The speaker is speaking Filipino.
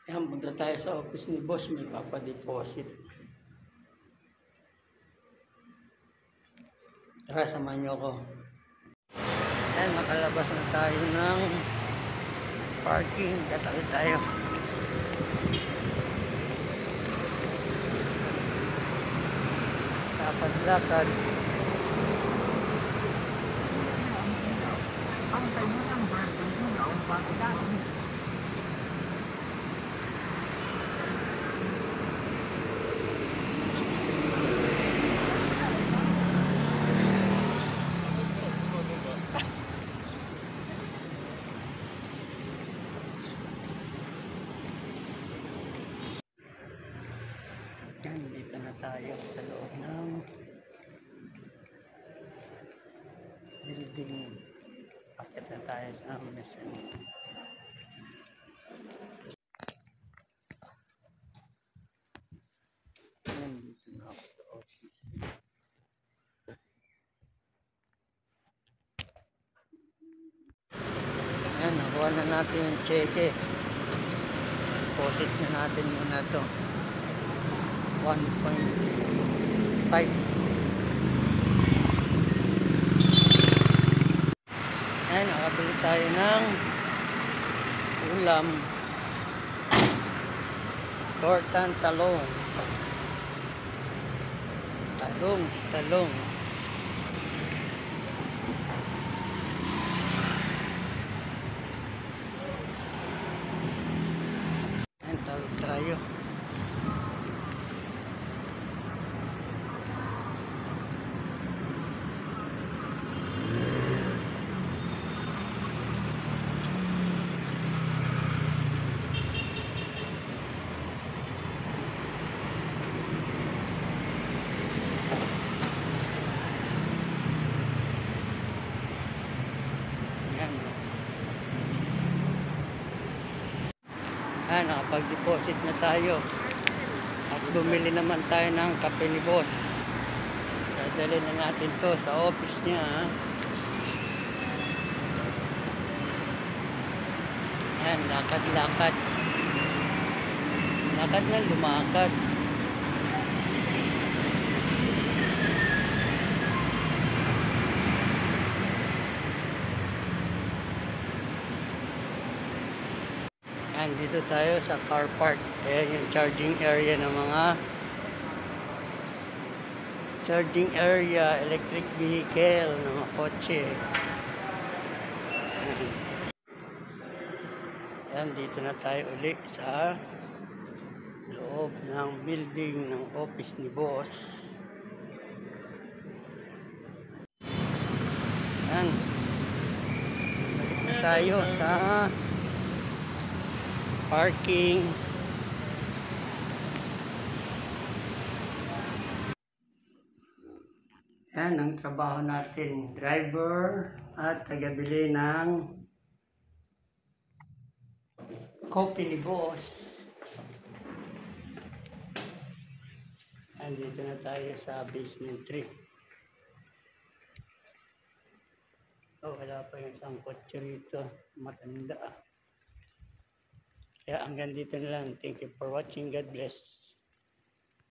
Yan, punta tayo sa office ni boss, may papadeposit. Tara, samahan niyo ako. Yan, nakalabas na tayo ng parking. Tatawid tayo. Lakad-lakad. Yan, dito na tayo sa loob ng building. Akit na tayo sa mesan. Yan, dito na ako sa office. Yan, nakuha na natin yung cheque. Deposit na natin muna to. 1.5. Ayan, nakabili tayo ng ulam. Tortan talongs. Talongs. Ayan, tawid tayo. Nakapag-deposit na tayo at bumili naman tayo ng kape ni boss. Dadali na natin to sa office niya. Ayan, lakad na lumakad. Dito tayo sa car park. Ayan yung charging area ng mga electric vehicle, ng mga kotse. Ayan, dito na tayo uli sa loob ng building ng office ni boss. Ayan, balik na tayo sa parking. Yan ang trabaho natin, driver at tagabili ng coffee ni boss. Andito na tayo sa basement 3. Wala pa yung isang kotse rito, matanda. Kaya hanggang dito na lang. Thank you for watching. God bless.